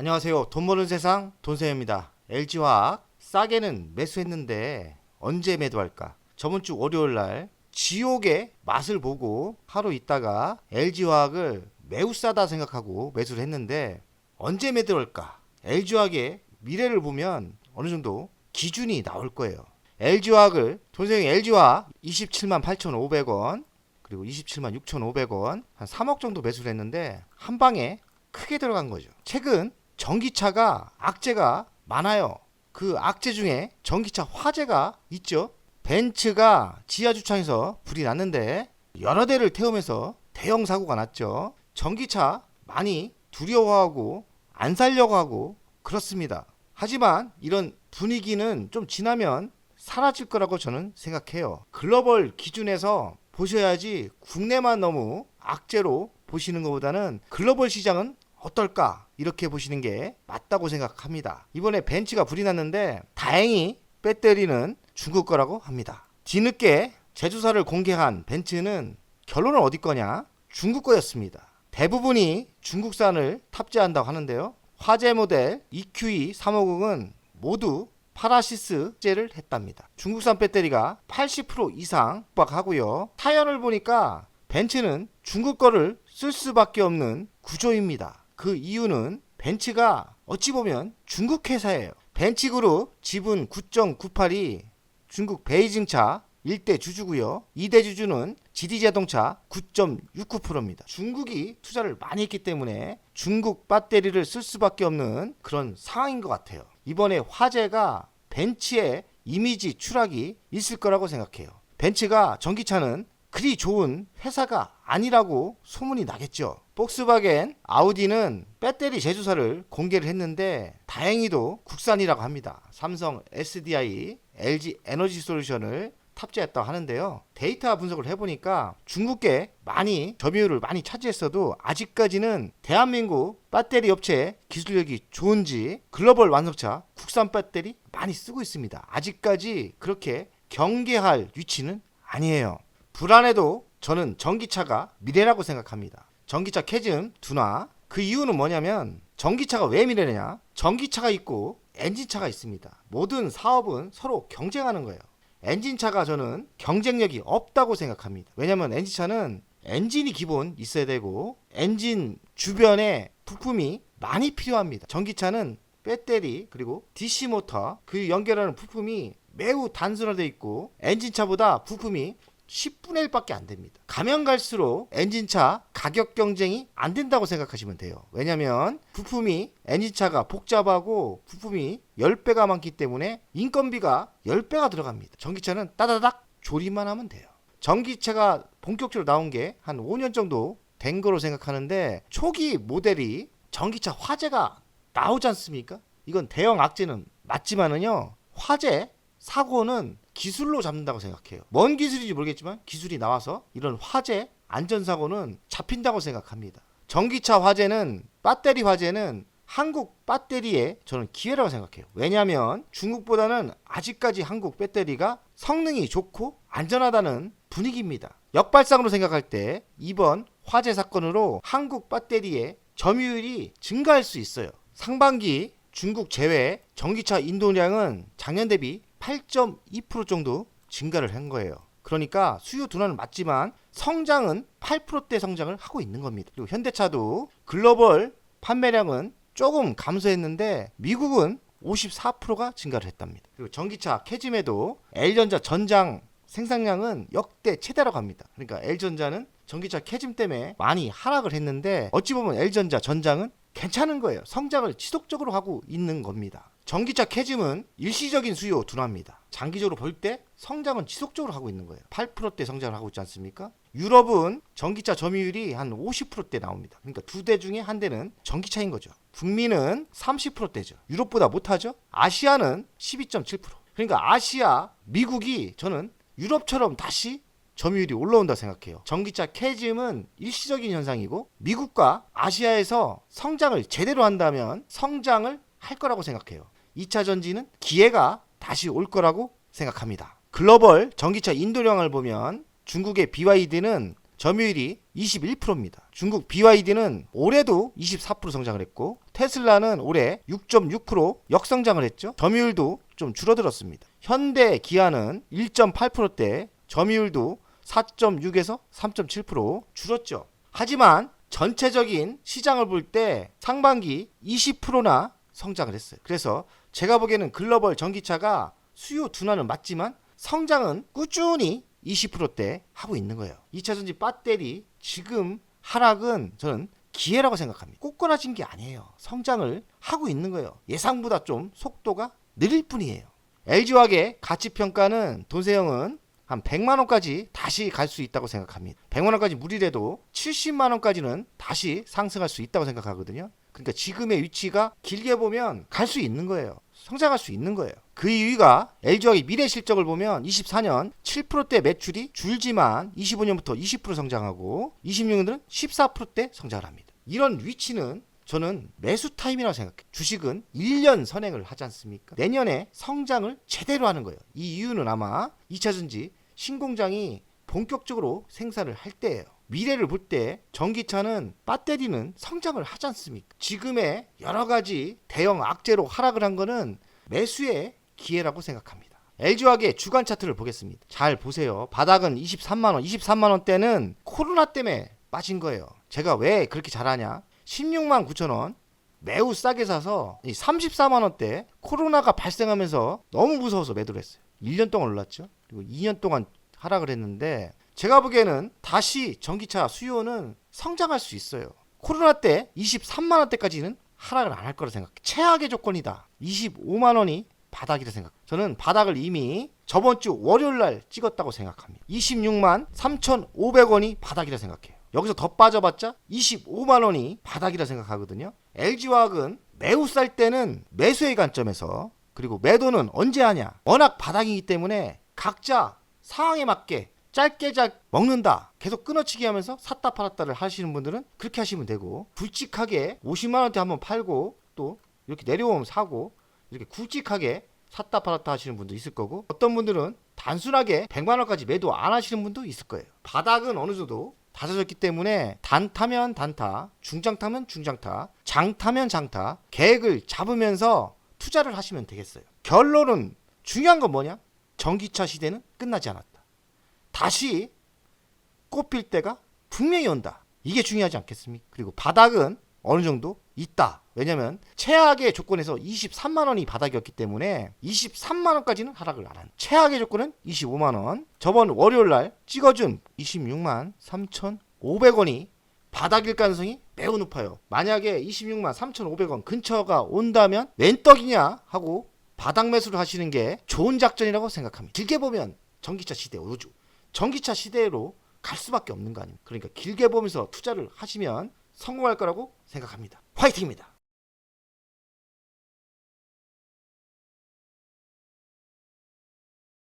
안녕하세요. 돈 버는 세상 돈세입니다. LG화학 싸게는 매수했는데 언제 매도할까? 저번 주 월요일 날 지옥의 맛을 보고 하루 있다가 LG화학을 매우 싸다 생각하고 매수를 했는데 언제 매도할까? LG화학의 미래를 보면 어느 정도 기준이 나올 거예요. LG화학을 돈세형 LG화학 27만 8,500원 그리고 27만 6,500원 한 3억 정도 매수를 했는데 한 방에 크게 들어간 거죠. 최근 전기차가 악재가 많아요. 그 악재 중에 전기차 화재가 있죠. 벤츠가 지하주차장에서 불이 났는데 여러 대를 태우면서 대형 사고가 났죠. 전기차 많이 두려워하고 안 살려고 하고 그렇습니다. 하지만 이런 분위기는 좀 지나면 사라질 거라고 저는 생각해요. 글로벌 기준에서 보셔야지 국내만 너무 악재로 보시는 것보다는 글로벌 시장은 어떨까 이렇게 보시는 게 맞다고 생각합니다. 이번에 벤츠가 불이 났는데 다행히 배터리는 중국 거라고 합니다. 뒤늦게 제조사를 공개한 벤츠는 결론은 어디 거냐? 중국 거였습니다. 대부분이 중국산을 탑재한다고 하는데요. 화재 모델 EQE 350은 모두 파라시스제를 했답니다. 중국산 배터리가 80% 이상 육박하고요. 타연을 보니까 벤츠는 중국 거를 쓸 수밖에 없는 구조입니다. 그 이유는 벤츠가 어찌 보면 중국 회사예요. 벤츠그룹 지분 9.98이 중국 베이징차 1대 주주고요. 2대 주주는 GD자동차 9.69%입니다. 중국이 투자를 많이 했기 때문에 중국 배터리를 쓸 수밖에 없는 그런 상황인 것 같아요. 이번에 화재가 벤츠의 이미지 추락이 있을 거라고 생각해요. 벤츠가 전기차는 그리 좋은 회사가 아니라고 소문이 나겠죠. 폭스바겐, 아우디는 배터리 제조사를 공개를 했는데 다행히도 국산이라고 합니다. 삼성 SDI, LG 에너지 솔루션을 탑재했다고 하는데요. 데이터 분석을 해보니까 중국계 많이 점유율을 많이 차지했어도 아직까지는 대한민국 배터리 업체 기술력이 좋은지 글로벌 완성차 국산 배터리 많이 쓰고 있습니다. 아직까지 그렇게 경계할 위치는 아니에요. 불안해도 저는 전기차가 미래라고 생각합니다. 전기차 캐즘 둔화. 그 이유는 뭐냐면 전기차가 왜 미래냐? 전기차가 있고 엔진차가 있습니다. 모든 사업은 서로 경쟁하는 거예요. 엔진차가 저는 경쟁력이 없다고 생각합니다. 왜냐면 엔진차는 엔진이 기본 있어야 되고 엔진 주변에 부품이 많이 필요합니다. 전기차는 배터리 그리고 DC 모터 그 연결하는 부품이 매우 단순화되어 있고 엔진차보다 부품이 10분의 1밖에 안 됩니다. 가면 갈수록 엔진차 가격 경쟁이 안 된다고 생각하시면 돼요. 왜냐면 부품이 엔진차가 복잡하고 부품이 10배가 많기 때문에 인건비가 10배가 들어갑니다. 전기차는 따다닥 조립만 하면 돼요. 전기차가 본격적으로 나온 게 한 5년 정도 된 거로 생각하는데 초기 모델이 전기차 화재가 나오지 않습니까? 이건 대형 악재는 맞지만은요. 화재 사고는 기술로 잡는다고 생각해요. 뭔 기술인지 모르겠지만 기술이 나와서 이런 화재 안전사고는 잡힌다고 생각합니다. 전기차 화재는 배터리 화재는 한국 배터리의 저는 기회라고 생각해요. 왜냐하면 중국보다는 아직까지 한국 배터리가 성능이 좋고 안전하다는 분위기입니다. 역발상으로 생각할 때 이번 화재 사건으로 한국 배터리의 점유율이 증가할 수 있어요. 상반기 중국 제외 전기차 인도량은 작년 대비 8.2% 정도 증가를 한 거예요. 그러니까 수요 둔화는 맞지만 성장은 8%대 성장을 하고 있는 겁니다. 그리고 현대차도 글로벌 판매량은 조금 감소했는데 미국은 54%가 증가를 했답니다. 그리고 전기차 캐즘에도 L전자 전장 생산량은 역대 최대라고 합니다. 그러니까 L전자는 전기차 캐즘 때문에 많이 하락을 했는데 어찌 보면 L전자 전장은 괜찮은 거예요. 성장을 지속적으로 하고 있는 겁니다. 전기차 캐즘은 일시적인 수요 둔화입니다. 장기적으로 볼 때 성장은 지속적으로 하고 있는 거예요. 8%대 성장을 하고 있지 않습니까? 유럽은 전기차 점유율이 한 50%대 나옵니다. 그러니까 두 대 중에 한 대는 전기차인 거죠. 북미는 30%대죠. 유럽보다 못하죠? 아시아는 12.7%. 그러니까 아시아, 미국이 저는 유럽처럼 다시 점유율이 올라온다 생각해요. 전기차 캐즘은 일시적인 현상이고 미국과 아시아에서 성장을 제대로 한다면 성장을 할 거라고 생각해요. 2차 전지는 기회가 다시 올 거라고 생각합니다. 글로벌 전기차 인도량을 보면 중국의 BYD는 점유율이 21%입니다. 중국 BYD는 올해도 24% 성장을 했고 테슬라는 올해 6.6% 역성장을 했죠. 점유율도 좀 줄어들었습니다. 현대 기아는 1.8%대 점유율도 4.6에서 3.7% 줄었죠. 하지만 전체적인 시장을 볼 때 상반기 20%나 성장을 했어요. 그래서 제가 보기에는 글로벌 전기차가 수요 둔화는 맞지만 성장은 꾸준히 20%대 하고 있는 거예요. 2차전지 배터리 지금 하락은 저는 기회라고 생각합니다. 꽂거나진 게 아니에요. 성장을 하고 있는 거예요. 예상보다 좀 속도가 느릴 뿐이에요. LG화학의 가치평가는 돈세영은 한 100만원까지 다시 갈 수 있다고 생각합니다. 100만원까지 무리래도 70만원까지는 다시 상승할 수 있다고 생각하거든요. 그러니까 지금의 위치가 길게 보면 갈 수 있는 거예요. 성장할 수 있는 거예요. 그 이유가 LG화학의 미래 실적을 보면 24년 7%대 매출이 줄지만 25년부터 20% 성장하고 26년들은 14%대 성장을 합니다. 이런 위치는 저는 매수 타임이라고 생각해요. 주식은 1년 선행을 하지 않습니까? 내년에 성장을 제대로 하는 거예요. 이 이유는 아마 2차전지 신공장이 본격적으로 생산을 할 때예요. 미래를 볼 때 전기차는 배터리는 성장을 하지 않습니까? 지금의 여러 가지 대형 악재로 하락을 한 거는 매수의 기회라고 생각합니다. LG화학의 주간 차트를 보겠습니다. 잘 보세요. 바닥은 23만원, 23만원대는 코로나 때문에 빠진 거예요. 제가 왜 그렇게 잘하냐? 16만 9천원 매우 싸게 사서 34만원대 코로나가 발생하면서 너무 무서워서 매도를 했어요. 1년 동안 올랐죠. 그리고 2년 동안 하락을 했는데 제가 보기에는 다시 전기차 수요는 성장할 수 있어요. 코로나 때 23만원대까지는 하락을 안 할 거라 생각해요. 최악의 조건이다. 25만원이 바닥이라 생각. 저는 바닥을 이미 저번 주 월요일 날 찍었다고 생각합니다. 26만 3,500원이 바닥이라 생각해요. 여기서 더 빠져봤자 25만원이 바닥이라 생각하거든요. LG화학은 매우 쌀 때는 매수의 관점에서 그리고 매도는 언제 하냐. 워낙 바닥이기 때문에 각자 상황에 맞게 짧게 먹는다. 계속 끊어치기 하면서 샀다 팔았다를 하시는 분들은 그렇게 하시면 되고 굵직하게 50만원대 한번 팔고 또 이렇게 내려오면 사고 이렇게 굵직하게 샀다 팔았다 하시는 분도 있을 거고 어떤 분들은 단순하게 100만원까지 매도 안 하시는 분도 있을 거예요. 바닥은 어느 정도 다져졌기 때문에 단타면 단타, 중장타면 중장타, 장타면 장타 계획을 잡으면서 투자를 하시면 되겠어요. 결론은 중요한 건 뭐냐? 전기차 시대는 끝나지 않았다. 다시 꽃필 때가 분명히 온다. 이게 중요하지 않겠습니까? 그리고 바닥은 어느 정도 있다. 왜냐면 최악의 조건에서 23만원이 바닥이었기 때문에 23만원까지는 하락을 안 한. 최악의 조건은 25만원. 저번 월요일날 찍어준 26만 3,500원이 바닥일 가능성이 매우 높아요. 만약에 26만 3,500원 근처가 온다면 웬 떡이냐 하고 바닥 매수를 하시는 게 좋은 작전이라고 생각합니다. 길게 보면 전기차 시대 우주. 전기차 시대로 갈 수밖에 없는 거 아닙니까? 그러니까 길게 보면서 투자를 하시면 성공할 거라고 생각합니다. 화이팅입니다.